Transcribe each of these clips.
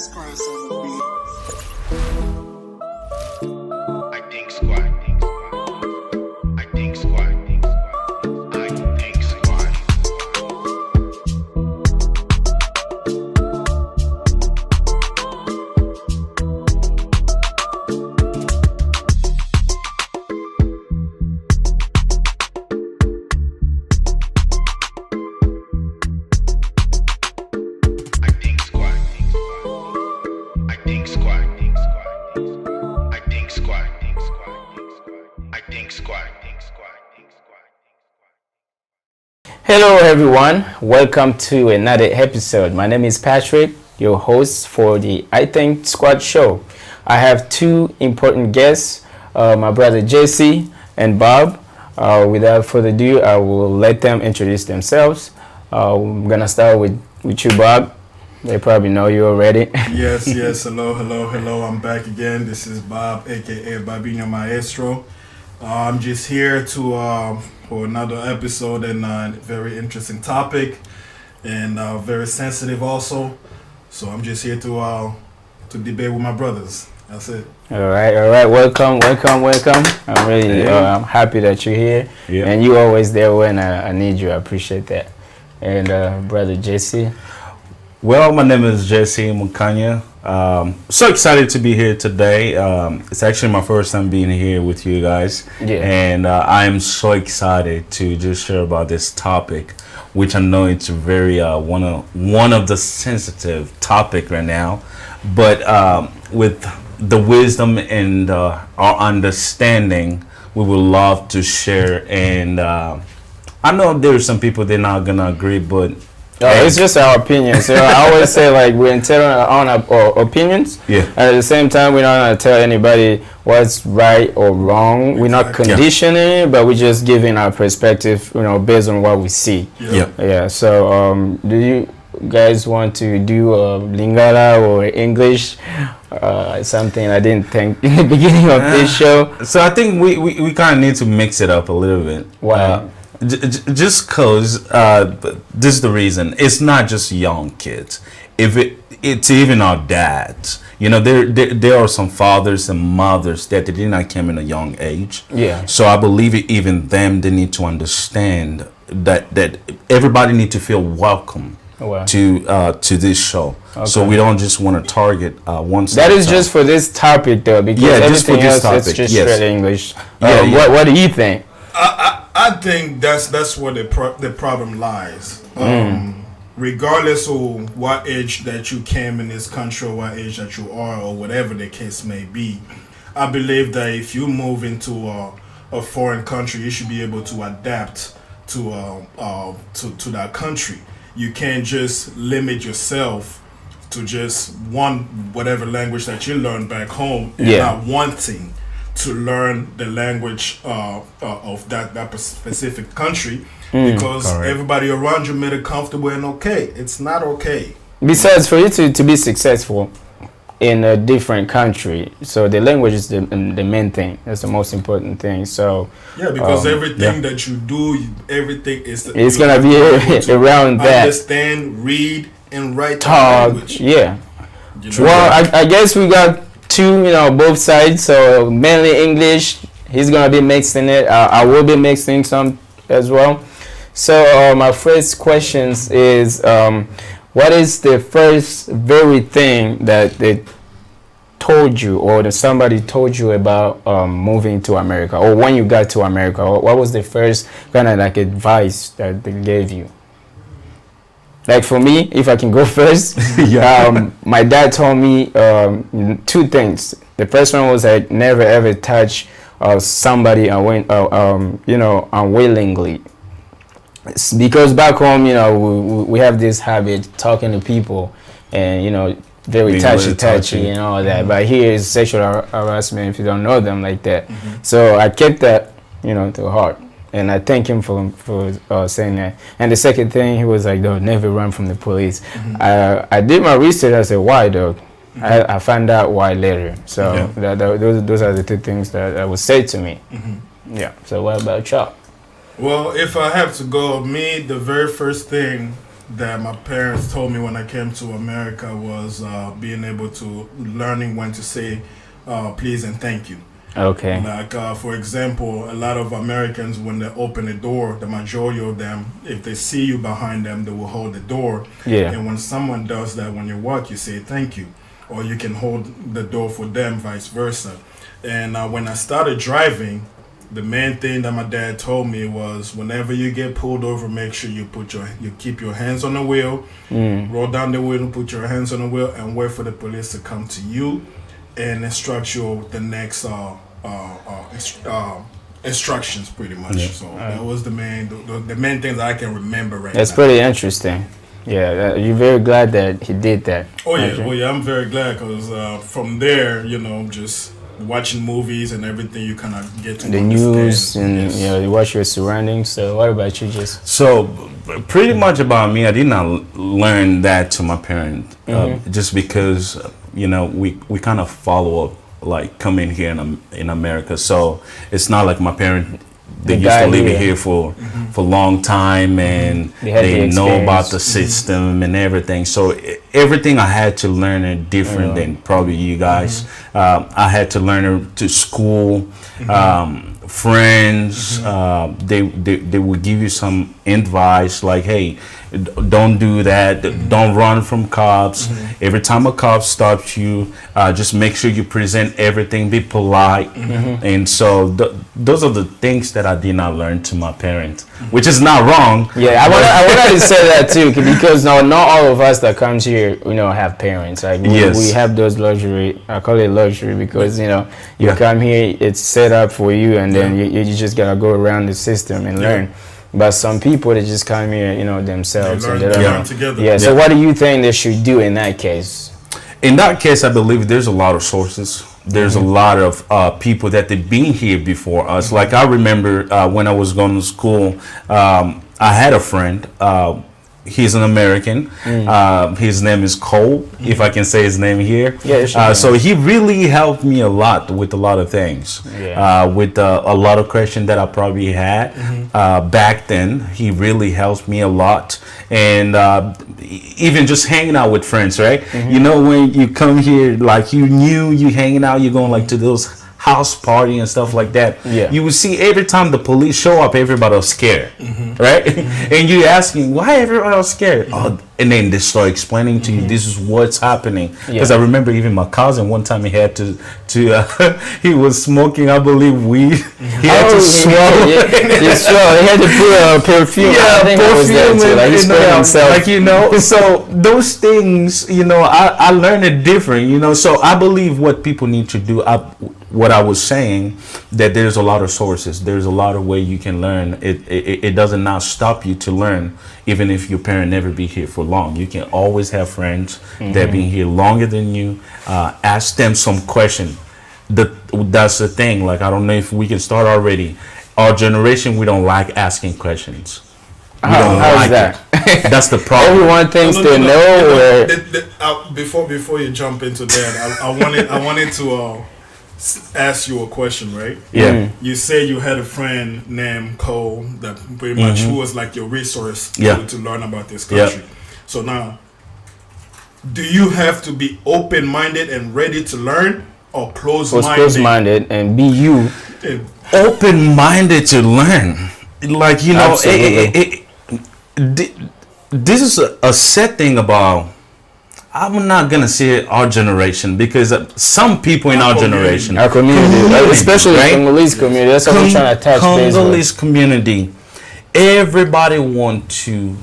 I think squad. I think squad. I think squad. I think squad. I think squad. I think squad. I think squad. Hello everyone, welcome to another episode. My name is Patrick, your host for the Ithink Squad show. I have two important guests, my brother JC and Bob. Without further ado, I will let them introduce themselves. I'm gonna start with you, Bob. They probably know you already. Yes. Hello. I'm back again. This is Bob, aka Babino Maestro. I'm just here to for another episode and a very interesting topic and very sensitive also. So I'm just here to debate with my brothers. That's it. All right. Welcome. I'm really I'm happy that you're here, and you always there when I need you. I appreciate that. And brother JC. Well, my name is Jesse Mukanya. So excited to be here today. It's actually my first time being here with you guys. Yeah. And I'm so excited to just share about this topic, which I know it's very one of the sensitive topic right now. But with the wisdom and our understanding, we would love to share. And I know there's some people they're not gonna agree, but It's just our opinions. So I always say like we're entitled on our opinions. Yeah. And at the same time, we're not gonna tell anybody what's right or wrong. We're not conditioning it, but we're just giving our perspective, based on what we see. Yeah. So do you guys want to do Lingala or English? Something I didn't think in the beginning of this show. So I think we kind of need to mix it up a little bit. Why? Just cause this is the reason. It's not just young kids. It's even our dads. There are some fathers and mothers that they did not come in a young age. Yeah. So I believe even them, they need to understand that everybody need to feel welcome to this show. Okay. So we don't just want to target one side. That is just for this topic though, because everything else it's just straight English. What do you think? I think that's where the problem lies. Regardless of what age that you came in this country or what age that you are or whatever the case may be, I believe that if you move into a foreign country, you should be able to adapt to that country. You can't just limit yourself to just whatever language that you learn back home and not wanting to learn the language of that specific country because everybody around you made it comfortable and okay. It's not okay. Besides, for you to be successful in a different country, so the language is the main thing. That's the most important thing. So because everything that you do, everything is it's gonna be around that. Understand, read, and write talk. Language. Yeah. Well, I guess we got two, both sides. So mainly English. He's gonna be mixing it. I will be mixing some as well. So my first questions is, what is the first very thing that they told you, or that somebody told you about moving to America, or when you got to America? What was the first kind of like advice that they gave you? Like for me, if I can go first, my dad told me two things. The first one was like never ever touch somebody unwillingly. It's because back home, we have this habit talking to people, and very touchy and all that. But here is sexual harassment if you don't know them like that. So I kept that to heart. And I thank him for saying that. And the second thing, he was like, "No, never run from the police." I did my research. I said, "Why, though?" I found out why later. So those are the two things that was said to me. So what about y'all? Well, if I have to go, the very first thing that my parents told me when I came to America was being able to learning when to say please and thank you. Okay. Like for example, a lot of Americans when they open the door, the majority of them, if they see you behind them, they will hold the door. Yeah. And when someone does that, when you walk, you say thank you, or you can hold the door for them, vice versa. And when I started driving, the main thing that my dad told me was whenever you get pulled over, make sure you keep your hands on the wheel, roll down the window, put your hands on the wheel, and wait for the police to come to you and instruct you with the next instructions, pretty much. Yeah. So that was the main thing that I can remember right That's now. pretty interesting. Yeah, you're very glad that he did that. Oh yeah, Okay. oh yeah, I'm very glad because from there, just watching movies and everything, you kind of get to The understand. news and Yes. you watch your surroundings. So what about you, just? So, pretty much about me, I did not learn that to my parents, just because we kind of follow up, like coming here in America. So it's not like my parents. They used to live here for a long time, and they know about the system and everything. So everything I had to learn is different than probably you guys. I had to learn it to school, friends. They would give you some advice like, hey, don't do that. Don't run from cops. Every time a cop stops you, just make sure you present everything, be polite. And so those are the things that I did not learn to my parents, which is not wrong. Yeah, I wanted to say that too, because not all of us that comes here, have parents. Like we have those luxury. I call it luxury because you come here, it's set up for you, and then you just gotta go around the system and learn. But some people, they just come here, themselves. They and learn, they they don't learn know. together. Yeah. So what do you think they should do in that case? In that case, I believe there's a lot of sources. There's a lot of people that they've been here before us. Like I remember when I was going to school, I had a friend. He's an American. His name is Cole, if I can say his name here. Yeah, so he really helped me a lot with a lot of things. With a lot of questions that I probably had back then. He really helped me a lot. And even just hanging out with friends, right? When you come here, like you hanging out, you're going like to those house party and stuff like that. You will see every time the police show up, everybody was scared, right? And you asking why everybody was scared. And then they start explaining to you this is what's happening. Because I remember even my cousin one time he had to he was smoking, I believe, weed. He had to swallow. He had to put perfume. I think I was there too. Like he sprayed himself. So those things, I learned it different. So I believe what people need to do. What I was saying, that there's a lot of sources. There's a lot of way you can learn. It doesn't not stop you to learn, even if your parent never be here for long. You can always have friends that been here longer than you. Ask them some question. That's the thing. Like, I don't know if we can start already. Our generation, we don't like asking questions. We don't like that. That's the problem. Everyone thinks they know. Before you jump into that, I wanted to ask you a question, right? You say you had a friend named Cole that pretty much who was like your resource to learn about this country. So now, do you have to be open-minded and ready to learn, or closed-minded? Closed-minded and be you. Open-minded to learn. Like, this is a sad thing about, I'm not gonna say our generation, because some people in our generation, our community, especially the Congolese community, that's what we're trying to touch base with. Congolese community, everybody want to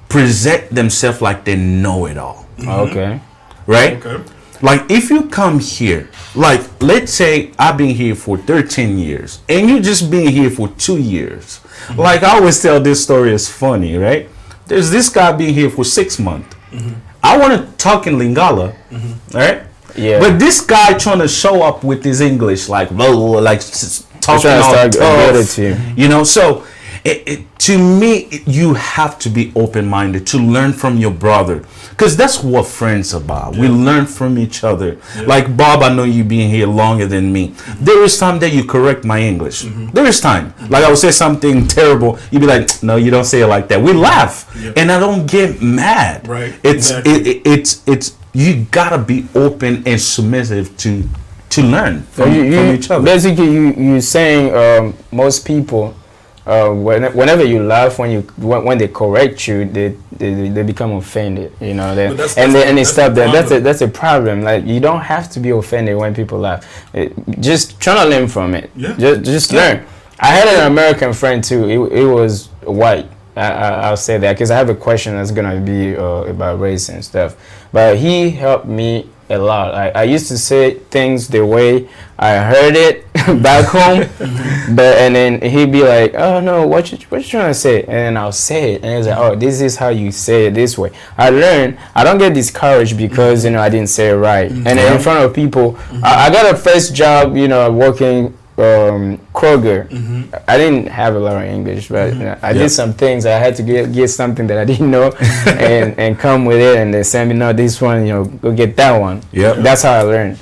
present themselves like they know it all. Okay. Right? Okay. Like if you come here, like let's say I've been here for 13 years and you just been here for 2 years. Like I always tell this story, it's funny, right? There's this guy being here for 6 months. I want to talk in Lingala, right? Yeah. But this guy trying to show up with his English, like talking all tough, so, to me, you have to be open-minded to learn from your brother, because that's what friends about. We learn from each other. Like Bob, I know you being here longer than me. There is time that you correct my English. There is time. Like I would say something terrible, you'd be like, no, you don't say it like that. We laugh, and I don't get mad. Right. It's it's you gotta be open and submissive to learn from each other. Basically, you're saying most people, whenever you laugh, when they correct you, they become offended. You know, they stop there. That's a problem. Like, you don't have to be offended when people laugh. Just try to learn from it. Yeah. Just learn. I had an American friend too. It was white. I'll say that because I have a question that's gonna be about race and stuff. But he helped me a lot. I used to say things the way I heard it back home, and then he'd be like, "Oh no, what you trying to say?" And then I'll say it, and he's like, "Oh, this is how you say it this way." I learned. I don't get discouraged because I didn't say it right. And then in front of people, I got a first job, working. Kroger. I didn't have a lot of English, but I did some things. I had to get something that I didn't know and come with it, and they sent me, no, this one, go get that one. That's how I learned.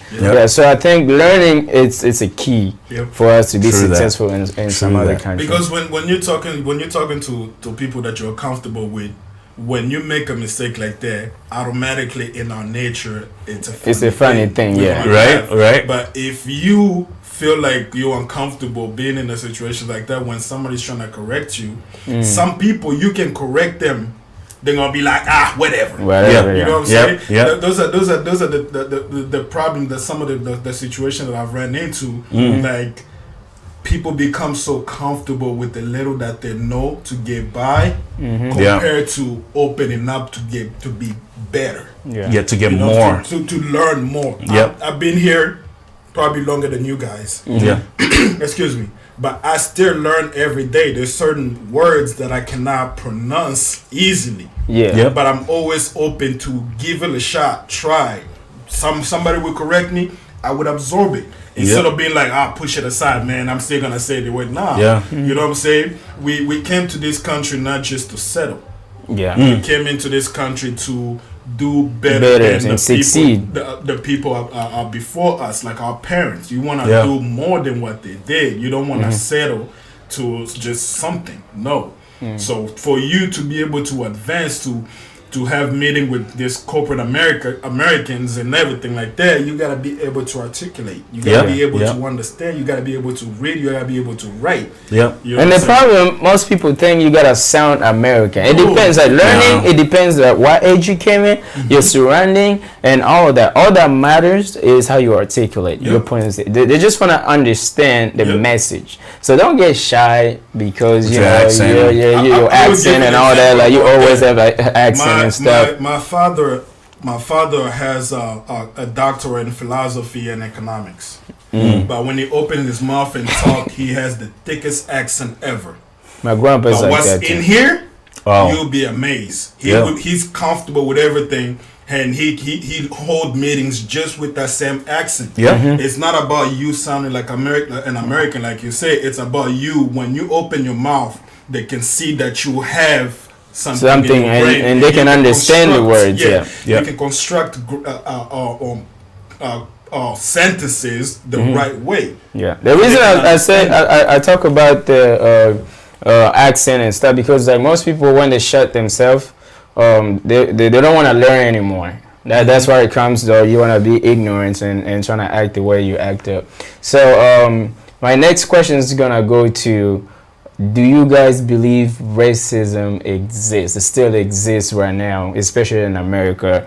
So I think learning it's a key for us to be successful in some other countries. Because when you're talking to people that you're comfortable with, when you make a mistake like that, automatically in our nature, it's a funny thing. Right. But if you feel like you're uncomfortable being in a situation like that when somebody's trying to correct you, some people you can correct them, they're gonna be like, whatever. You know what I'm saying? Those are the problem that some of the situations that I've ran into, like people become so comfortable with the little that they know to get by, compared to opening up to be better. To get more, to learn more. I've been here probably longer than you guys. Excuse me. But I still learn every day. There's certain words that I cannot pronounce easily. But I'm always open to give it a shot, try. Somebody will correct me, I would absorb it. Instead of being like, push it aside, man, I'm still gonna say the word now. You know what I'm saying? We came to this country not just to settle. We came into this country to do better and succeed. The people are before us, like our parents. You want to do more than what they did. You don't want to settle to just something. No. So for you to be able to advance to have meeting with this corporate Americans and everything like that, you gotta be able to articulate. You gotta be able to understand. You gotta be able to read. You gotta be able to write. You know and the problem, most people think you gotta sound American. It depends. Like learning, it depends on what age you came in, your surrounding, and all of that. All that matters is how you articulate your points. They just wanna understand the message. So don't get shy because your accent and all that. Like you always have an accent. My father has a doctorate in philosophy and economics. But when he opens his mouth and talk, he has the thickest accent ever. My grandpa's like what's that in too. Here, you'll be amazed. He's comfortable with everything, and he hold meetings just with that same accent. It's not about you sounding like an American, like you say. It's about you. When you open your mouth, they can see that you have something and they can understand the words. You can construct sentences the right way. The reason I say I talk about the accent and stuff because like most people when they shut themselves, they don't want to learn anymore. That's why it comes though. You want to be ignorant and trying to act the way you act up. So my next question is gonna go to. Do you guys believe racism exists? It still exists right now, especially in America,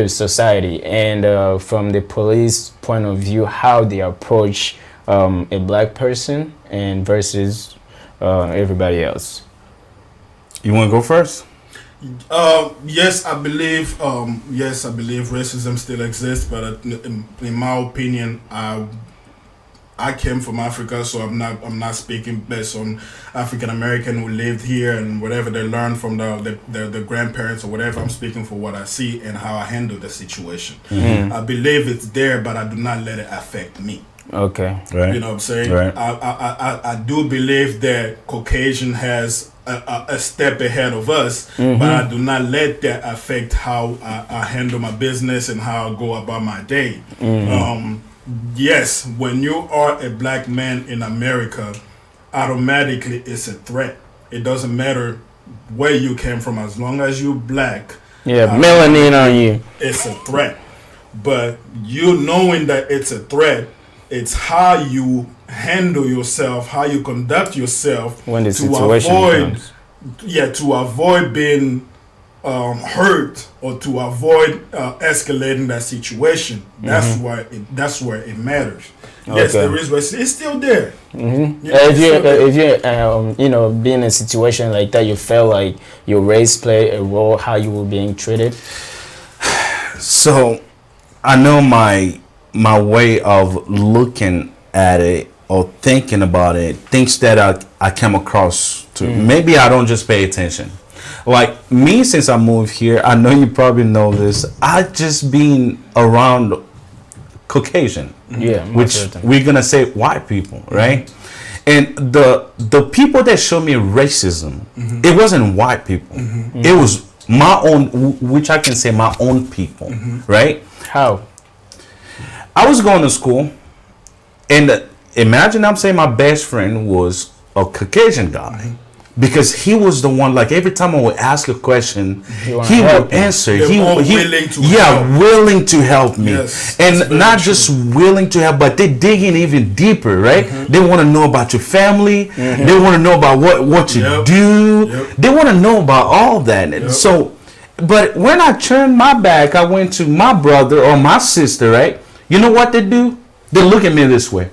society. And from the police point of view, how they approach a black person and versus everybody else. You want to go first? Yes, I believe racism still exists, but in my opinion, I came from Africa, so I'm not speaking based on African American who lived here and whatever they learned from the grandparents or whatever. I'm speaking for what I see and how I handle the situation. I believe it's there, but I do not let it affect me. Okay. Right. You know what I'm saying? Right. I do believe that Caucasian has a step ahead of us, but I do not let that affect how I handle my business and how I go about my day. Yes, when you are a black man in America, automatically it's a threat. It doesn't matter where you came from, as long as you black. Yeah, melanin on you. It's a threat. But you knowing that it's a threat, it's how you handle yourself, how you conduct yourself When the to situation avoid, comes. to avoid being hurt or to avoid escalating that situation. That's where it matters. Yes, Okay. there is, but it's still there. If you you know, be in a situation like that, you feel like your race play a role how you were being treated. So I know my way of looking at it or thinking about it, things that I come across to. Maybe I don't just pay attention. Like me, since I moved here, I know you probably know this. I just been around Caucasian, Yeah, which we're gonna say white people, right? And the people that showed me racism, it wasn't white people. It was my own, which I can say my own people, right? How? I was going to school, and imagine I'm saying my best friend was a Caucasian guy. Because he was the one, like every time I would ask a question, he would answer. They're more willing to help. Willing to help me. Yes, And that's very not true. just willing to help, but they dig in even deeper, right? They want to know about your family. They want to know about what you Yep. do. Yep. They want to know about all that. Yep. So, but when I turned my back, I went to my brother or my sister, right? You know what they do? They look at me this way.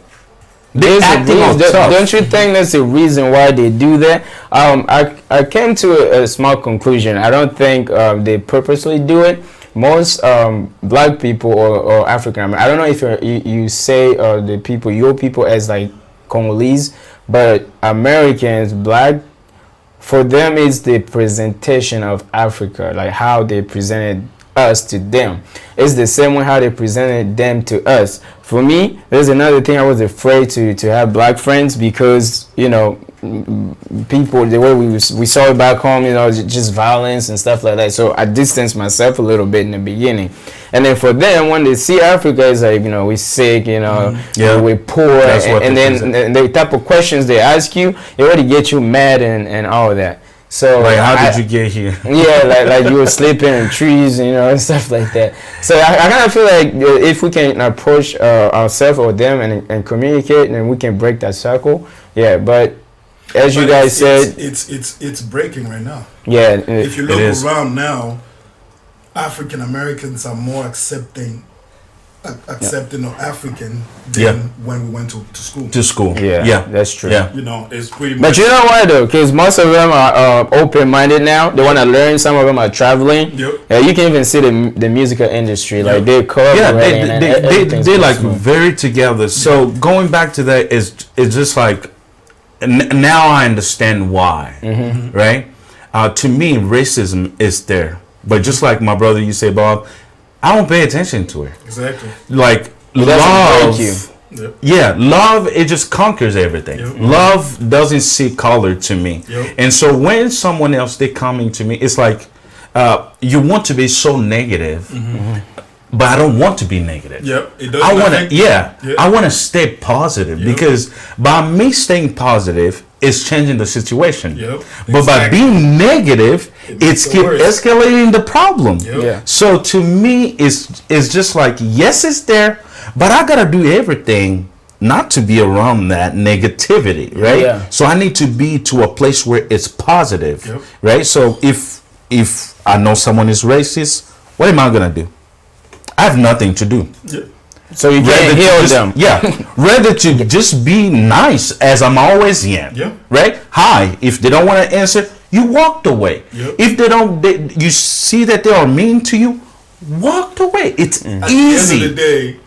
They acting all tough. Don't you think that's the reason why they do that? I came to a small conclusion. I don't think they purposely do it. Most black people or African American, I don't know if you say the people, your people, as like Congolese, but Americans, black, for them it's the presentation of Africa, like how they presented us to them. It's the same way how they presented them to us. For me, there's another thing. I was afraid to have black friends because, you know, people, the way we saw it back home, you know, just violence and stuff like that. So I distanced myself a little bit in the beginning. And then for them, when they see Africa, it's like, you know, we're sick, you know, we're poor. And then the type of questions they ask you, it already get you mad and all of that. So like, how did you get here? Yeah, like you were sleeping in trees, you know, and stuff like that. So I kind of feel like if we can approach ourselves or them and communicate, and we can break that circle. Yeah, but as you guys said, it's breaking right now. Yeah, if you look around now, African Americans are more accepting of African than when we went to school. To school. Yeah, that's true. Yeah. You know, it's pretty much. But you know why though? Because most of them are open-minded now. They want to learn. Some of them are traveling. Yep. You can even see the musical industry. Like they're they like very together. So going back to that is just like now I understand why, right? To me, racism is there, but just like my brother, you say, Bob, I don't pay attention to it. Exactly. Like love. Yep. Yeah, love, it just conquers everything. Yep. Love doesn't see color to me. Yep. And so when someone else, they coming to me, it's like you want to be so negative, but I don't want to be negative. Yep. It does. I want to, I want to stay positive because by me staying positive, it's changing the situation. Yep. But by being negative, it's keep escalating the problem. Yep. Yeah. So to me, it's just like, yes, it's there, but I gotta do everything not to be around that negativity, right? Yeah. So I need to be to a place where it's positive, right? So if I know someone is racist, what am I gonna do? I have nothing to do. Yep. So you can't heal them. Yeah. Rather to just be nice as I'm always in. Yeah. Right? Hi. If they don't want to answer, you walked away. Yep. If you see that they are mean to you, walked away. It's easy. At the end of the day,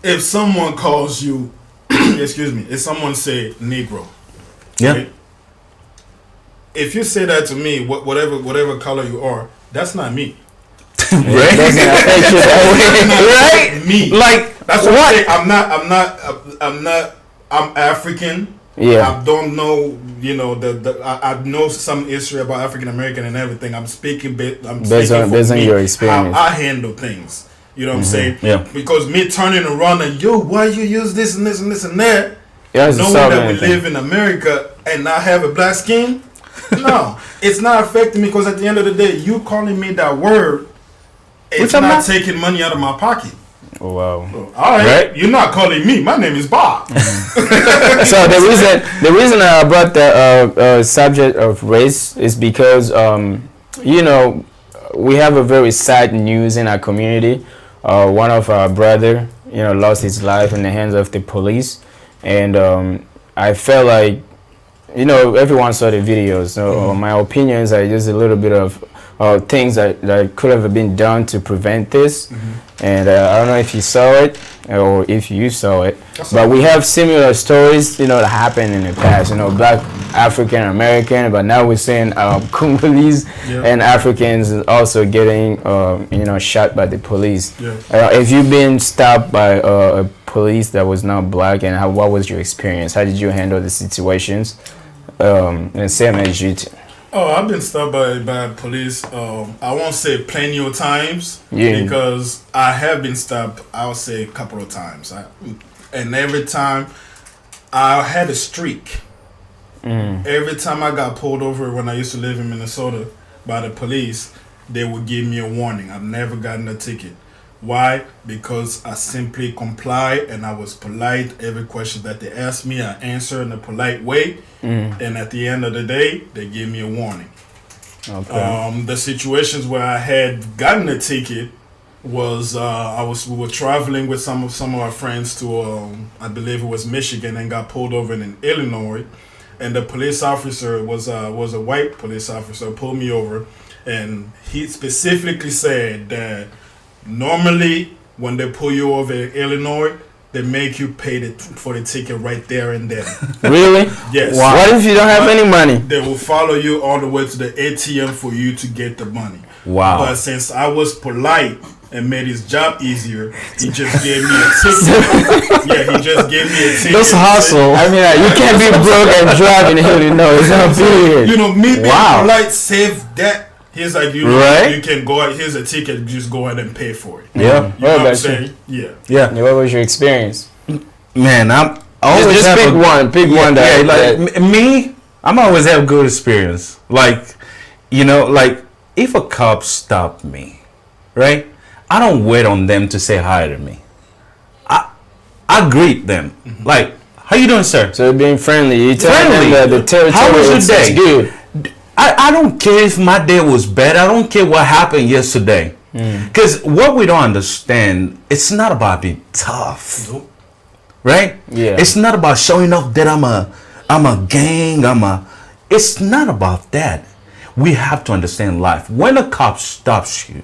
if someone calls you, excuse me, if someone say Negro, right? If you say that to me, whatever color you are, that's not me. Right? Doesn't affect you that way. Right? Me. Like That's what I'm saying. I'm African. Yeah. I don't know, I know some history about African American and everything. I'm speaking based on your experience. How I handle things. You know what I'm saying? Yeah. Because me turning around and why you use this and this and this and that? Yeah, knowing that we live in America and not have a black skin? No, it's not affecting me because at the end of the day, you calling me that word, it's not taking money out of my pocket. Oh, wow. All right, you're not calling me. My name is Bob. So the reason I brought the subject of race is because we have a very sad news in our community. One of our brother, lost his life in the hands of the police, and I felt like, everyone saw the videos. So my opinions are just a little bit of things that could have been done to prevent this. And I don't know if you saw it or if you saw it, but we have similar stories, that happened in the past. Black African American, but now we're seeing Congolese and Africans also getting, shot by the police. If you've been stopped by a police that was not black, and what was your experience? How did you handle the situations? And same as you. Oh, I've been stopped by police. I won't say plenty of times because I have been stopped. I'll say a couple of times, and every time I had a streak. Every time I got pulled over when I used to live in Minnesota by the police, they would give me a warning. I've never gotten a ticket. Why? Because I simply complied and I was polite. Every question that they asked me, I answered in a polite way. And at the end of the day, they gave me a warning. Okay. The situations where I had gotten a ticket was we were traveling with some of our friends to I believe it was Michigan, and got pulled over in Illinois, and the police officer was a white police officer, pulled me over, and he specifically said that normally when they pull you over in Illinois, they make you pay for the ticket right there and then. Really? Yes. Wow. What if you don't have any money? They will follow you all the way to the ATM for you to get the money. Wow. But since I was polite and made his job easier, he just gave me a ticket. He just gave me a ticket. That's hustle. I mean, you can't be broke and drive in Illinois. It's not weird. Me being polite saved that. He's like, you can go out. Here's a ticket. Just go ahead and pay for it. Yeah. You know what I'm saying? Yeah. What was your experience? Man, I'm always just pick one. Me, I'm always have good experience. Like, if a cop stopped me, right? I don't wait on them to say hi to me. I greet them. Like, how you doing, sir? So being friendly. You tell them that the territory how was your day? Good. I don't care if my day was bad. I don't care what happened yesterday. Because what we don't understand, it's not about being tough. Nope. Right? Yeah. It's not about showing off that I'm a gang. It's not about that. We have to understand life. When a cop stops you,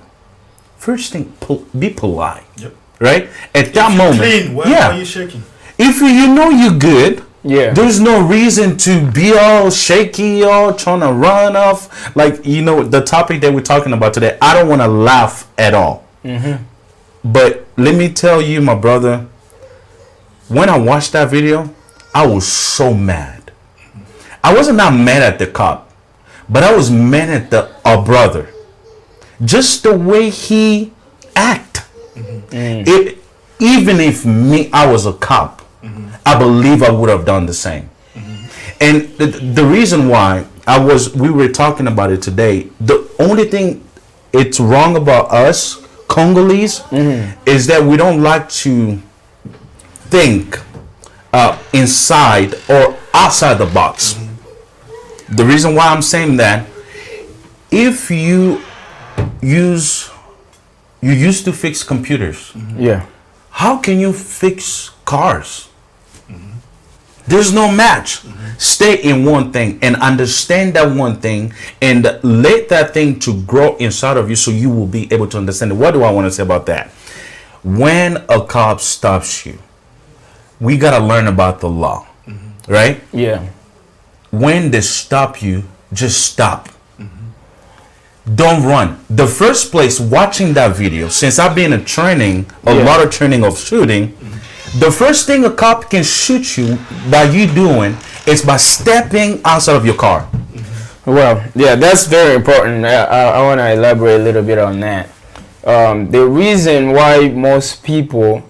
first thing, be polite. Yep. Right? At that moment. Clean. Why are you shaking? If you know you're good, there's no reason to be all shaky, all trying to run off. Like, the topic that we're talking about today, I don't want to laugh at all. But let me tell you, my brother, when I watched that video, I was so mad. I wasn't not mad at the cop, but I was mad at our brother. Just the way he act. Even if I was a cop, I believe I would have done the same. And the reason why we were talking about it today, the only thing it's wrong about us Congolese is that we don't like to think inside or outside the box. The reason why I'm saying that, if you used to fix computers, how can you fix cars? There's no match. Stay in one thing and understand that one thing, and let that thing to grow inside of you so you will be able to understand it. What do I want to say about that? When a cop stops you, we got to learn about the law, right? Yeah. When they stop you, just stop. don't run. The first place watching that video, since I've been in training, a lot of training of shooting, the first thing a cop can shoot you by you doing is by stepping outside of your car. Well, yeah, that's very important. I want to elaborate a little bit on that. The reason why most people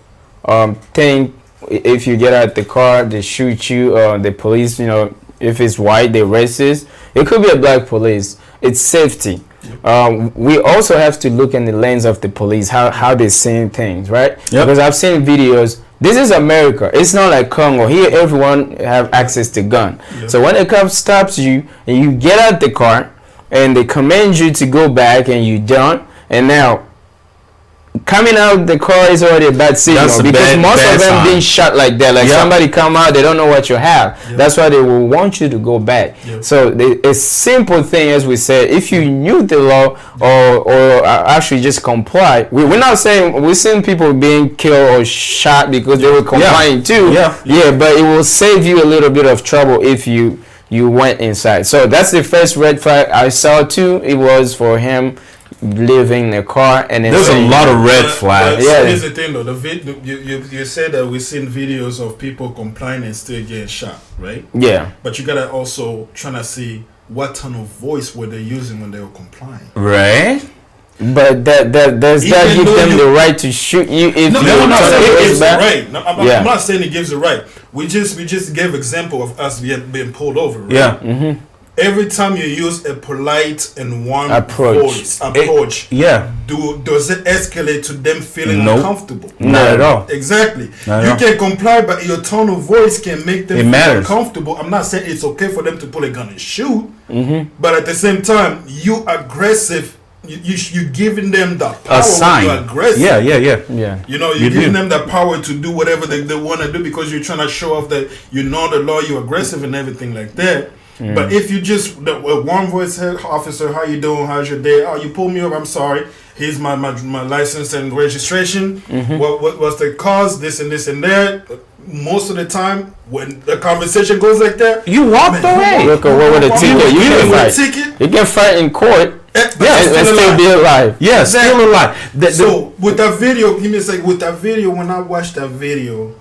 think if you get out the car, they shoot you, the police, if it's white, they racist. It could be a black police. It's safety. We also have to look in the lens of the police, how they're seeing things, right? Because I've seen videos. This is America. It's not like Congo. Here, everyone have access to gun. So when a cop stops you and you get out the car and they command you to go back and you don't, and now coming out the car is already a bad signal, because most of them being shot like that. Like somebody come out, they don't know what you have. That's why they will want you to go back. So a simple thing, as we said, if you knew the law or actually just comply. We're not saying we're seeing people being killed or shot because they were complying too. But it will save you a little bit of trouble if you went inside. So that's the first red flag I saw too. It was for him leaving the car, and then there's a lot of red flags. Here's the thing, though. You said that we've seen videos of people complying and still getting shot, right? Yeah. But you gotta also trying to see what tone of voice were they using when they were complying, right? But does that give them the right to shoot you if no, you're not saying it gives the back? right. No, I'm not saying it gives the right. We just gave example of us being pulled over, right? Yeah. Mm-hmm. Every time you use a polite and warm approach, does it escalate to them feeling uncomfortable? Not at all. Exactly. You can comply, but your tone of voice can make them feel uncomfortable. I'm not saying it's okay for them to pull a gun and shoot, but at the same time, you aggressive. You're giving them the power. A sign. You're aggressive. Yeah. You're giving them the power to do whatever they want to do, because you're trying to show off that you know the law, you're aggressive and everything like that. But if you just a warm voice, hey, officer, how you doing? How's your day? Oh, you pulled me over. I'm sorry. Here's my license and registration. What was the cause? This and this and that. Most of the time, when the conversation goes like that, you walked away. Look at what with a ticket. You can fight in court. And still be alive. Yeah, still alive. So with that video, when I watched that video,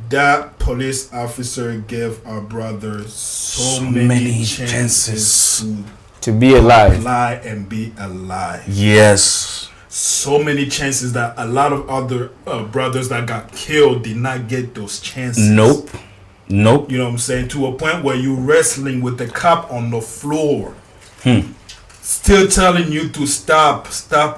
that police officer gave our brother so many chances to be alive. Lie and be alive. Yes. So many chances that a lot of other brothers that got killed did not get those chances. Nope. You know what I'm saying? To a point where you wrestling with the cop on the floor. Still telling you to stop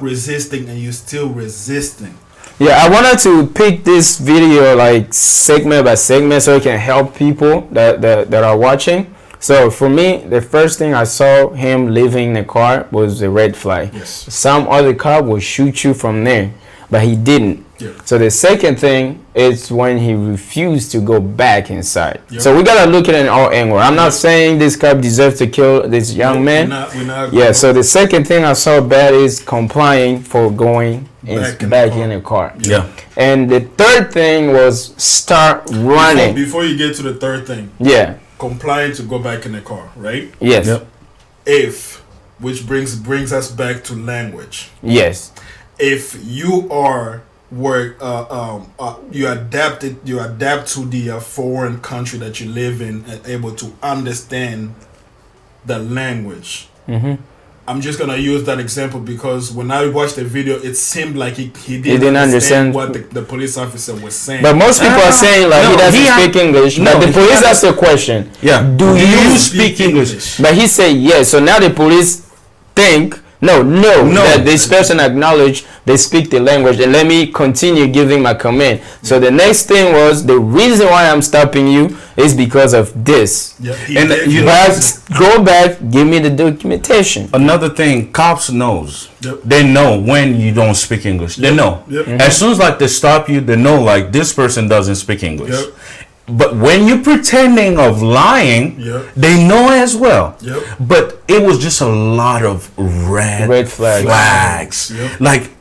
resisting, and you're still resisting. Yeah, I wanted to pick this video like segment by segment so it can help people that are watching. So for me, the first thing I saw him leaving the car was the red flag. Yes. Some other car will shoot you from there, but he didn't. Yeah. So the second thing is when he refused to go back inside. Yep. So we gotta look at it in all angles. I'm not saying this cop deserves to kill this young man. We're not yeah. So the second thing I saw bad is complying for going back in the car. Yeah. And the third thing was start running. Before you get to the third thing. Yeah. Complying to go back in the car, right? Yes. Yep. Which brings us back to language. Yes. If you are you adapt to the foreign country that you live in and able to understand the language. I'm just gonna use that example because when I watched the video, it seemed like he didn't understand what the police officer was saying. But most people are saying like he doesn't speak English. But the police asked a question. Yeah. Do you speak English? But he said yes. So now the police think no, that this person acknowledged they speak the language, and let me continue giving my command. So the next thing was the reason why I'm stopping you is because of this. Yeah, and you go back, give me the documentation. Another thing, cops knows. Yep. They know when you don't speak English. They know. Yep. As soon as like they stop you, they know like this person doesn't speak English. Yep. But when you're pretending of lying, they know as well. Yep. But it was just a lot of red flags. Yep. Like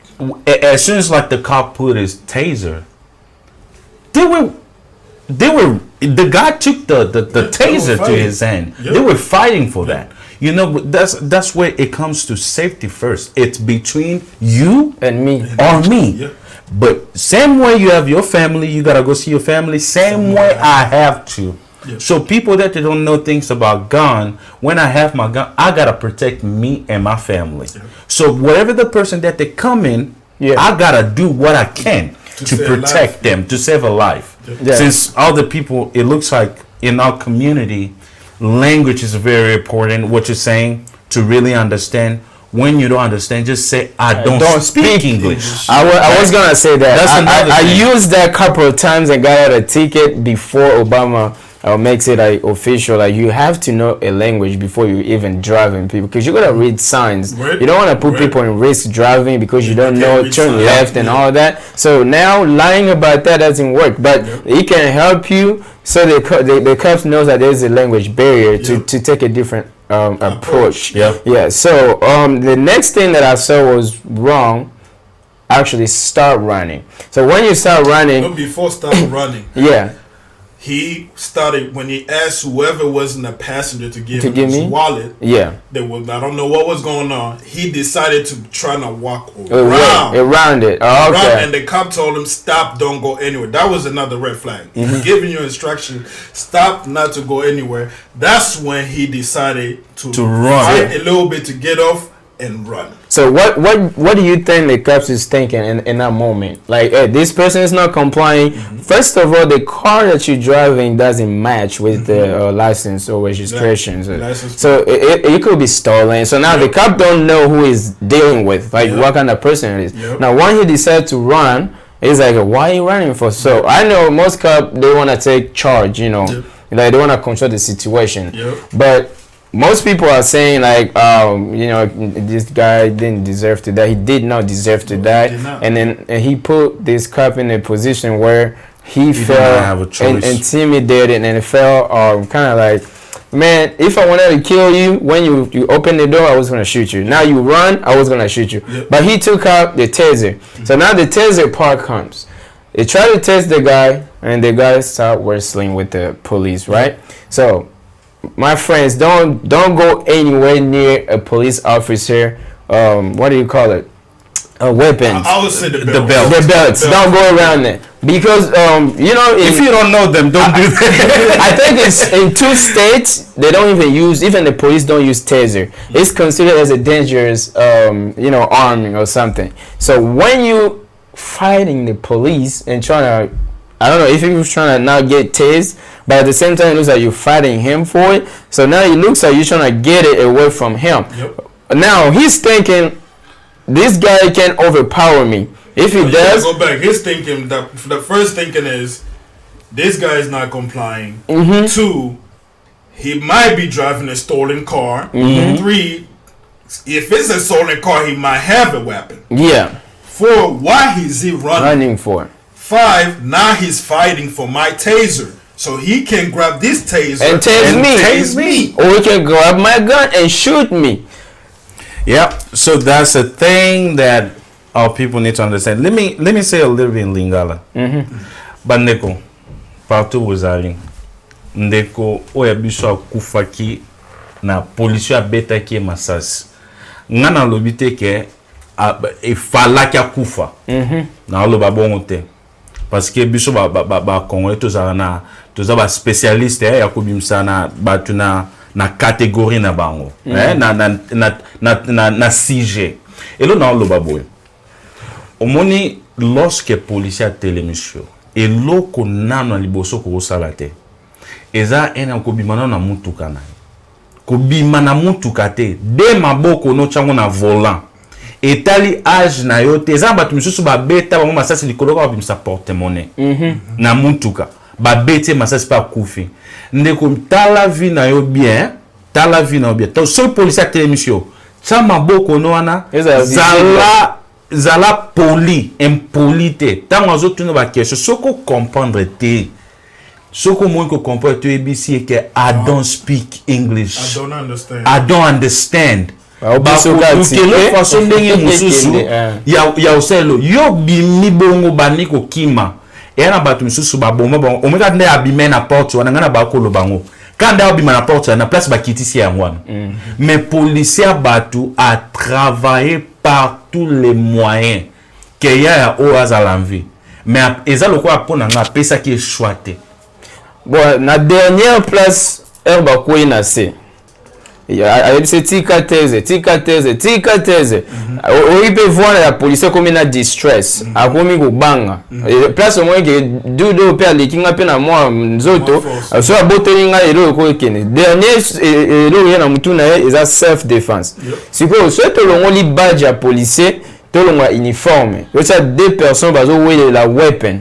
as soon as like the cop put his taser, the guy took the taser to his hand. Yep. They were fighting for that. You know, but that's where it comes to safety first. It's between you And me. or me. Yeah. But same way you have your family, you gotta go see your family. Same way I have to. Yeah. So people that they don't know things about gun, when I have my gun, I gotta protect me and my family. Yeah. So whatever the person that they come in, Yeah. I gotta do what I can to save a protect life. them, to save a life. Yeah. Since all the people, it looks like in our community, language is very important. What you're saying to really understand. When you don't understand, just say I don't speak English. I was gonna say that. That's another I thing. used that a couple of times and got out a ticket before Obama makes it like official. Like you have to know a language before you even driving people, because you gotta read signs. Right. You don't want to put Right. people in risk driving because you don't can't know read turn signs. left and Yeah. all that. So now lying about that doesn't work, but it can help you. So the cops knows that there's a language barrier Yeah. to take a different approach. Yeah. Yeah. So the next thing that I saw was wrong. Actually, start running. So when you start running, But before start running, yeah, he started when he asked whoever was in the passenger to give To him give his me? wallet. yeah, I don't know what was going on. He decided to try to walk around, around. around it. Oh, Right, okay. and the cop told him, "Stop! Don't go anywhere." That was another red flag. Mm-hmm. Giving you instruction, stop, not to go anywhere. That's when he decided to run. fight a little bit to get off and run. So what do you think the cops is thinking in that moment? Like, hey, this person is not complying. First of all, the car that you're driving doesn't match with the license or registration. Yeah, license. So it could be stolen. So now the Yep. cop don't know who is dealing with, like Yep. what kind of person it is. Yep. Now when he decides to run, it's like, why are you running for? So I know most cops, they want to take charge, you know, Yep. like they want to control the situation. Yep. But most people are saying like, you know, this guy didn't deserve to die. He did not deserve to die, did not. and then he put this cop in a position where he did not have a felt choice. intimidated, and it felt kind of like, man, if I wanted to kill you, when you open the door, I was gonna shoot you. Now you run, I was gonna shoot you. Yep. But he took out the taser. So now the taser part comes. They try to tase the guy, and the guy start wrestling with the police, right? So my friends, don't go anywhere near a police officer. What do you call it? Weapons. I would say the belt. The belt. The belts. Don't go around there because you know If you don't know them, don't do that. I think it's in 2 states they don't even the police don't use taser. It's considered as a dangerous you know, arming or something. So when you fighting the police and trying to, I don't know if he was trying to not get tased, but at the same time it looks like you're fighting him for it. So now it looks like you're trying to get it away from him. Yep. Now he's thinking this guy can overpower me. If he You gotta does, go back. His thinking, the first thinking is, this guy is not complying. Mm-hmm. 2, he might be driving a stolen car. Mm-hmm. 3, if it's a stolen car, he might have a weapon. yeah, 4, why is he running? running for it. 5, now he's fighting for my taser. So he can grab this taser And tase me. Or he can grab my gun and shoot me. Yeah, so that's a thing that our people need to understand. Let me say a little bit in Lingala. Bandeko, partout vous allez. Ndeko oya biso akufaki na police abetaki masasi. Ngana lobite ke falaki akufa. Na loba bongo te. Parce que biso ba Congolais tozana ba spécialiste ya kobimisa na batu na catégorie na bango na sujet et là na loba boy omoni lorsque policier a télémission et loko nano liboso ko sala te eza ena ko bimana na mutuka na ko bimana mutuka te de maboko no chango na volant etali age na yo te eza batu misusu ba beta bango masasi likolo ka bimisa porte-monnaie na mutuka ba bete masasi pa kufi ndeko tala vie na yo bien tala vie na yo bien to seul policier a télémission ça maboko no wana zala poli impolite tango azotuna ba question soko comprendre te soko mo ko comprendre to ABC que I don't speak English, I don't understand. I don't understand. Ukelo façon ndenge mususu ya oselo yo bimi bongo baniko kima era batu mususu baboma bongo omeka nde abime na porte wana ngana bakolo bango quand on bima na porte na place ba kitisi ya ngwana mais policier batu a travaillé par tous les moyens que ya o azalanvi mais eza lokwa pona nga pesa ki choité bon na dernière place herba ko ina se c'est tika teze on peut voir la police comme na distress akomi ko banga place au moins que dudo pe alikinga pe na moi nzoto so abotelinga elo ko kene dernier elo ya na mutuna eza self defense siko so to longo li badge ya policier to longo uniforme yo ça deux personnes bazo wele la weapon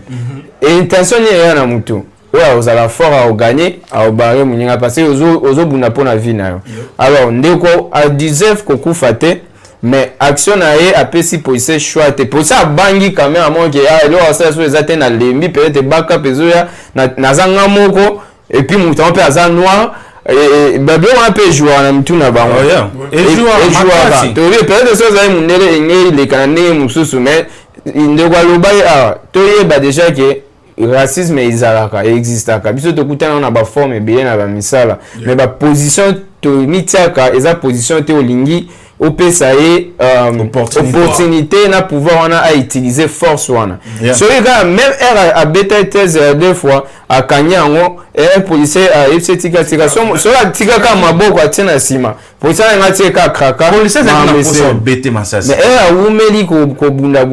et intention ya na mutu ouais vous allez fort à gagner à barrer muninga parce que ozo buna pona vie na yo alors ndeko a deserve ko kufate mais action na ye apesi policier choix te pour ça bangi quand même à mon que ah lo ça so ezate na lembi peut-être backup ezoya na zanga moko et puis mutant pe aza noir et babio un peu jouer na mtuna bango et jouer to peut-être ça za munele ngeli le kanane mususu mais ndeko loba ah to yeba déjà que racisme ezalaka existaka biso tokutana na ba forme bien na ba misala mais ba position to mitiaka eza position te olingi opesa ye opportunité na pouvoir wana a utiliser force wana so ega même a beta thèse deux fois a kanyango un policier a epsetika so la tika ka maboko atina sima policier nga tika kraka policier za na bete masasi mais a umeli ko bunda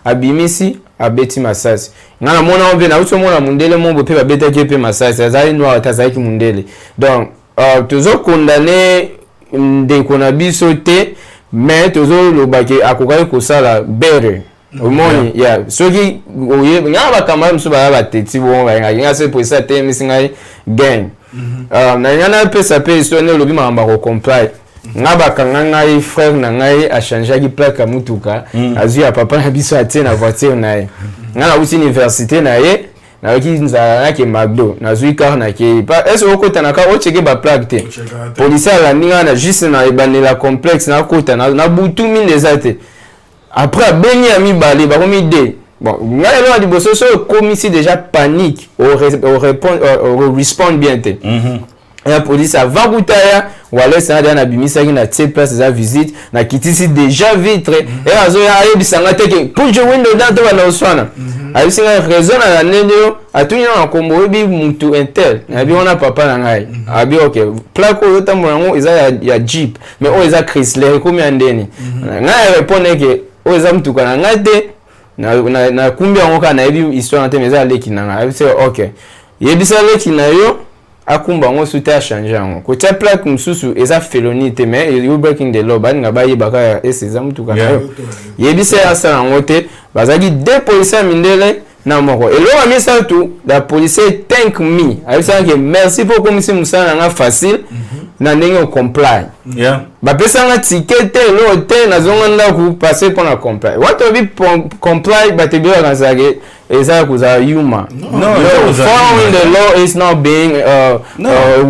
abimisi abeti masasi ngana mona ombe na uso mona mundele mombo pe babeta ke pe masasi azali noir tazaki mundele donc tozo condamner ndeko na biso te mais tozo lobaki akokai kosala bere omoni ya soki oye ngaba bakamara mso ba teti bo nga se pour ça te misingai gang na nyana pesa pe isone lobi mamba ko comply ngaba kanganga i frère na ngai a changer ki plaque mutuka azu ya papa na biso atie na voiture na ye ngana uti université na ye na ki nzala na ke magdo na zui car na ke pa est-ce que kota ka o cheke ba plaque te policier la ninga na juste na ibanela complexe na kota na butu mine zate après beni ami bale ba komi de bon ngana lo di boso so komisi déjà panique au respond bien te la police a vagutaya wala ça na bimisa ki na tie place za visite na kitisi déjà vitre et azo ya ayebisanga te ke pour je window dans to na oswana ayisinga raison na nendo atunya na kombo bi mutu intel na bi ona papa na ngai abi okay plaque yo tambola ngo eza ya jeep mais o eza Chrysler komi andeni ngai répondre ke o eza mutuka na ngai te na kumbi ngo kana ebi histoire na te meza leki na ngai c'est okay yebisa leki na yo akumba ngo suta changer ngo ko tia plaque mususu eza felony te mais you breaking the law ba nga ba yebaka esa mutuka na yo yebisa ya sala ngo te bazaki deux policiers mindele na moko elo wa misa tu la policier thank me ayisa que merci pour comme si musana nga facile na ndenge comply ba pesa nga ticket lo te na zonga nda ku passer pour na comply what to be comply but be organize eza kuza human following the law is not being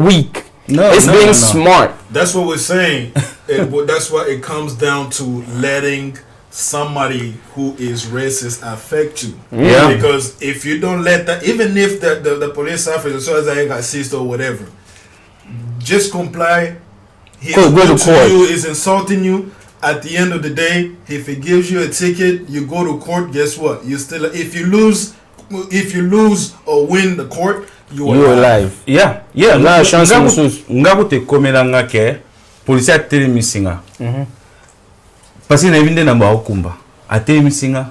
weak it's being smart. That's what we're saying. That's why it comes down to letting somebody who is racist affect you. Because if you don't let that, even if the police officer, as soon as I assist or whatever, just comply. He's go to court. You is insulting you. At the end of the day, if he gives you a ticket, you go to court. Guess what? You still, if you lose or win the court, you are alive. Yeah. Na chance ngaku te komelanga ke police ateli misinga. Parce que na vinde na ba okumba. Ateli misinga.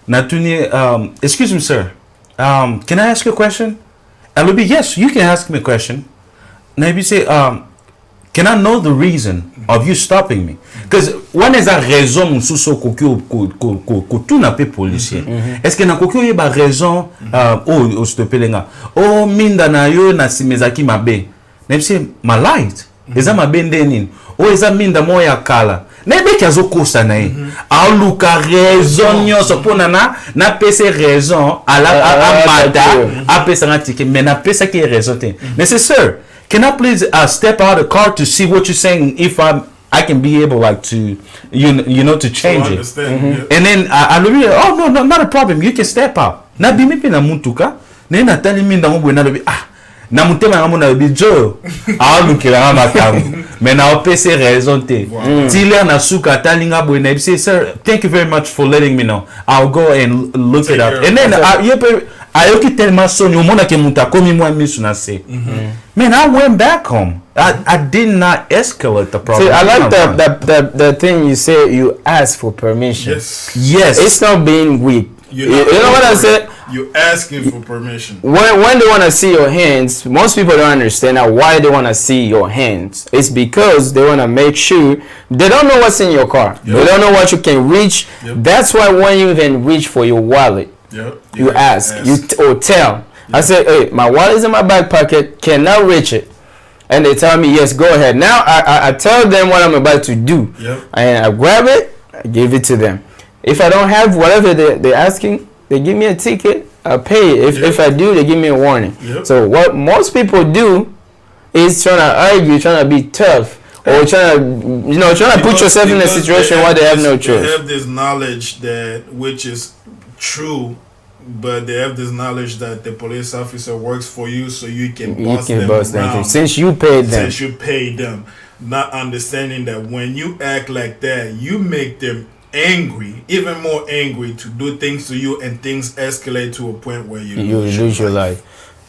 Na tuni excuse me sir. Can I ask you a question? I'll be yes, you can ask me a question. Na be say can I know the reason of you stopping me? Because one is a raison mususo ko tout na pe policier. Est-ce que na kokyo ye ba raison o stopelenga? O minda na yo na simezaki mabe. Na say my light. Eza mabe ndenini. O eza minda moya kala. Na be kazo kosa na ye. A luka raison nyonso pona na pese raison ala mata a pesa na ticket mais na pesa ki raison te. Mais c'est sûr. Can I please step out of the car to see what you're saying if I can be able like to you know to change it. And then I look oh no not a problem, you can step out. Na bimi pe na mutuka na na tali minda ngo bwe na lobi na mutema yango na bijo alukela nga makambo mais na opese raison te tile na suka talinga boy na say sir thank you very much for letting me know I'll go and look it up and then ayoki tellement sonny omona ke muta komi mwa misu na se man I went back home I did not escalate the problem. See, I like the thing you say you ask for permission. Yes. It's not being weak. You know what I said? You asking for permission. When they want to see your hands, most people don't understand why they want to see your hands. It's because they want to make sure they don't know what's in your car. They don't know what you can reach. That's why when you even reach for your wallet, you ask. Or tell. I say, hey, my wallet is in my back pocket. Cannot reach it. And they tell me, yes, go ahead. Now I tell them what I'm about to do. And I grab it, I give it to them. If I don't have whatever they're asking, they give me a ticket, I pay it. If I do, they give me a warning. So what most people do is trying to argue, trying to be tough, or trying to put yourself in a situation where they have no choice. They have this knowledge which is true, but they have this knowledge that the police officer works for you, so you can boss them around. Since you paid them. Not understanding that when you act like that, you make them angry, even more angry, to do things to you, and things escalate to a point where you lose your life.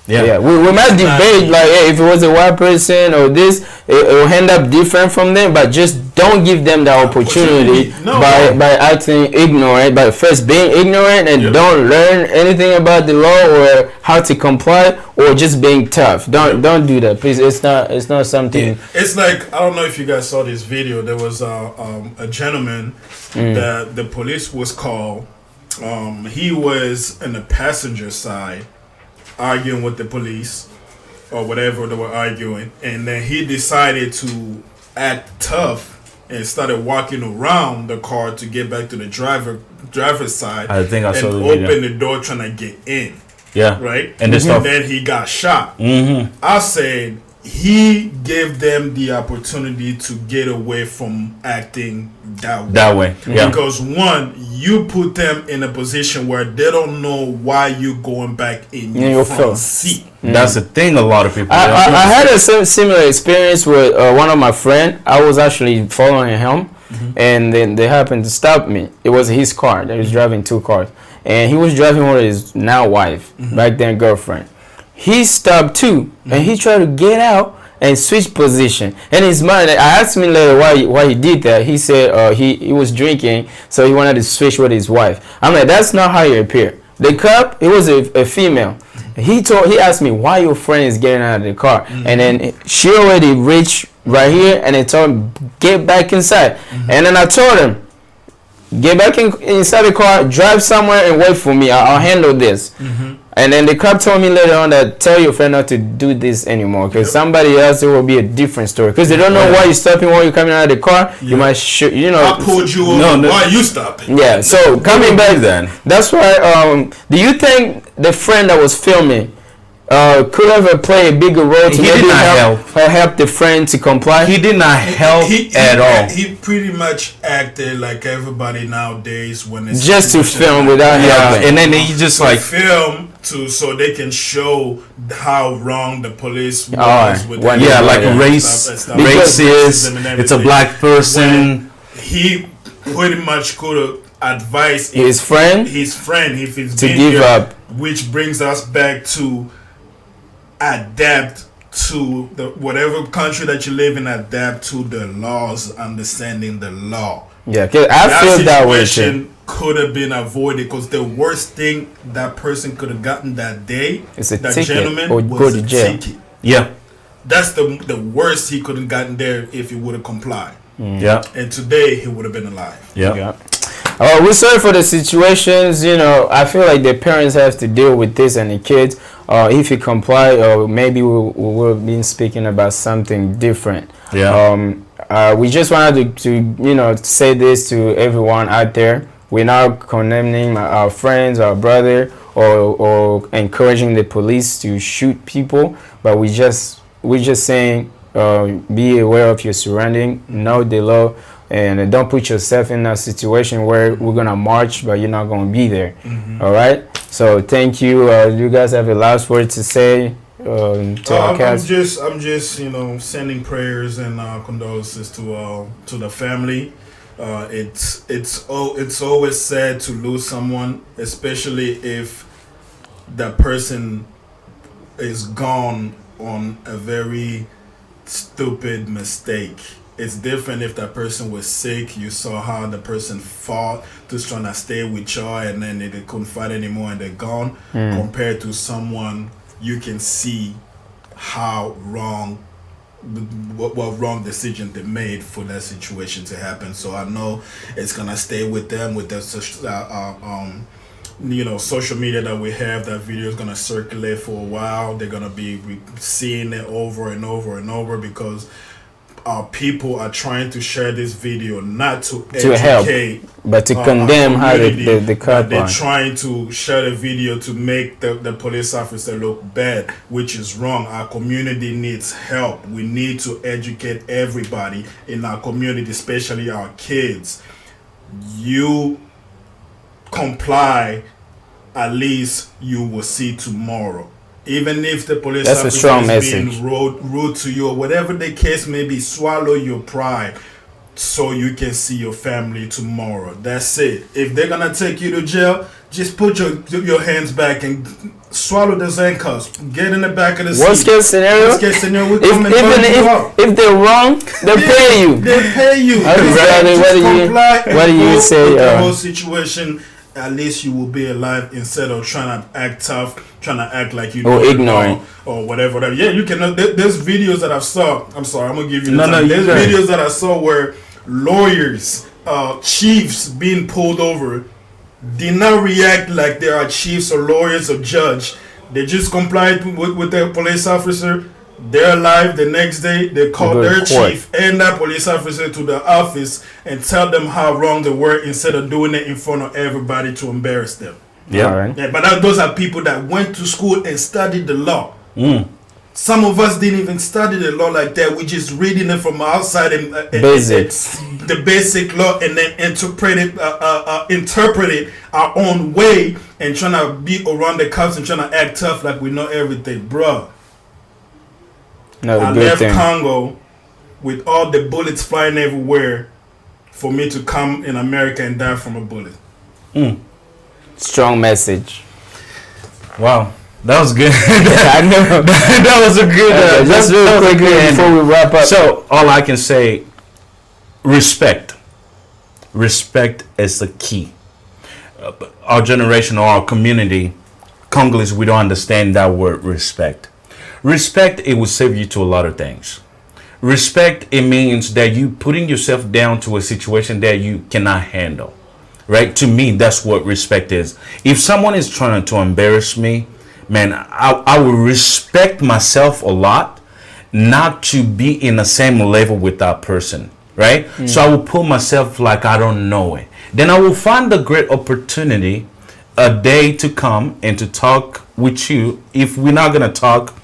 Yeah. We might debate like, hey, if it was a white person or this, it will end up different from them, but just don't give them the opportunity by acting ignorant, by first being ignorant and don't learn anything about the law or how to comply, or just being tough. Don't do that, please. It's not something. It's like, I don't know if you guys saw this video. There was a gentleman that the police was called. He was in the passenger side, arguing with the police or whatever they were arguing, and then he decided to act tough and started walking around the car to get back to the driver's side. I think I saw the video. And open the door trying to get in. Right? And then he got shot. I said he gave them the opportunity to get away from acting that way. Because one, you put them in a position where they don't know why you going back in your front seat. That's the thing. A lot of people. I had a similar experience with one of my friends. I was actually following him, and then they happened to stop me. It was his car. He was driving two cars, and he was driving with his now wife, back then girlfriend. He stopped too, and he tried to get out and switch position. In his mind, I asked him later why he did that. He said he was drinking, so he wanted to switch with his wife. I'm like, that's not how you appear. The cop, it was a female. He asked me why your friend is getting out of the car, and then she already reached right here, and they told him get back inside. And then I told him, get back inside the car, drive somewhere and wait for me. I'll handle this. And then the cop told me later on that tell your friend not to do this anymore, because somebody else, it will be a different story. Because they don't know why you're stopping, why you're coming out of the car. You might shoot, I pulled you over. Why you stopping? Yeah. So coming back then, that's why. Do you think the friend that was filming could have played a bigger role to maybe help the friend to comply? He did not help at all. He pretty much acted like everybody nowadays when it's just to film without helping, and then he just like film so they can show how wrong the police was with like racist. It's a black person. He pretty much could have advised his friend if he's to give up, which brings us back to adapt to the whatever country that you live in, adapt to the laws, understanding the law. Yeah, cause I feel that way too. Could have been avoided, because the worst thing that person could have gotten that day, that gentleman, or go to jail. Ticket. Yeah, that's the worst he could have gotten there if he would have complied. Yeah, and today he would have been alive. Yeah. We're sorry for the situations. I feel like the parents have to deal with this, and the kids. If you comply, or maybe we will have been speaking about something different. Yeah. We just wanted to say this to everyone out there. We're not condemning our friends, our brother, or encouraging the police to shoot people, but we're just saying be aware of your surrounding, know the law, and don't put yourself in a situation where we're gonna march, but you're not gonna be there. All right. So thank you. You guys have a last word to say. to our cast? I'm just sending prayers and condolences to the family. It's always sad to lose someone, especially if that person is gone on a very stupid mistake. It's different if that person was sick. You saw how the person fought, just trying to stay with y'all, and then they couldn't fight anymore and they're gone. Compared to someone you can see how wrong, what wrong decision they made for that situation to happen. So I know it's gonna stay with them with the social media that we have. That video is gonna circulate for a while. They're gonna be seeing it over and over and over because our people are trying to share this video not to educate, help, but to condemn how the car. They're trying to share the video to make the police officer look bad, which is wrong. Our community needs help. We need to educate everybody in our community, especially our kids. You comply, at least you will see tomorrow. Even if the police officer is being rude to you or whatever the case may be, swallow your pride so you can see your family tomorrow. That's it. If they're gonna take you to jail, just put your hands back and swallow those handcuffs. Get in the back of the seat. Worst case scenario, if they're wrong, they'll pay you. They pay you. What do you say? The whole situation. At least you will be alive instead of trying to act tough, trying to act like you know ignorant or whatever. Yeah, you cannot. There's videos that I saw. I'm sorry, I'm gonna give you. There's videos that I saw where lawyers, chiefs being pulled over, did not react like they are chiefs or lawyers or judge. They just complied with their police officer. They're alive. The next day, they call their chief and that police officer to the office and tell them how wrong they were instead of doing it in front of everybody to embarrass them. Yeah, right. Yeah, but those are people that went to school and studied the law. Some of us didn't even study the law like that. We just reading it from outside and basics, the basic law, and then interpret it our own way and trying to be around the cops and trying to act tough like we know everything, bruh. I left Congo with all the bullets flying everywhere for me to come in America and die from a bullet. Strong message. Wow, that was good. I know that was a good. Just real quickly before we wrap up. So all I can say, respect. Respect is the key. Our generation or our community, Congolese, we don't understand that word respect. Respect, it will save you to a lot of things. Respect, it means that you putting yourself down to a situation that you cannot handle. Right? To me, that's what respect is. If someone is trying to embarrass me, man, I will respect myself a lot not to be in the same level with that person. Right? So I will put myself like I don't know it. Then I will find a great opportunity a day to come and to talk with you. If we're not going to talk,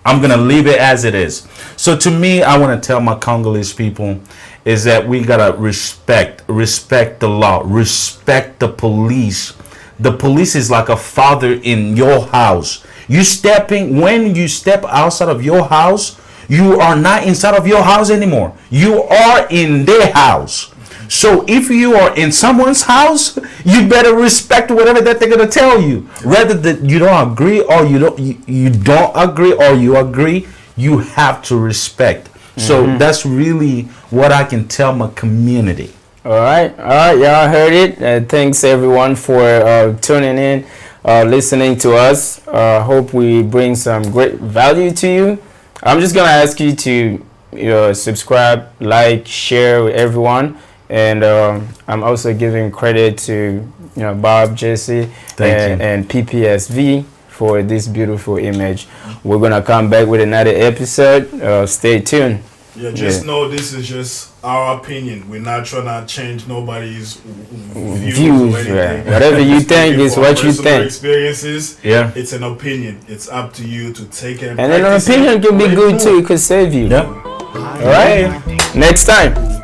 I'm going to leave it as it is. So to me, I want to tell my Congolese people is that we got to respect the law, respect the police. The police is like a father in your house. When you step outside of your house, you are not inside of your house anymore. You are in their house. So if you are in someone's house, you better respect whatever that they're gonna tell you. Whether that you don't agree or you don't agree or you agree, you have to respect. So that's really what I can tell my community. All right, y'all heard it. Thanks everyone for tuning in, listening to us. Hope we bring some great value to you. I'm just gonna ask you to subscribe, like, share with everyone. And I'm also giving credit to Bob, Jesse, and PPSV for this beautiful image. We're gonna come back with another episode. Stay tuned. Yeah, know this is just our opinion. We're not trying to change nobody's views or anything. Whatever you think is what you think. Experiences. It's an opinion. It's up to you to take it. And an opinion can be good too. It could save you. Yeah. All right. Next time.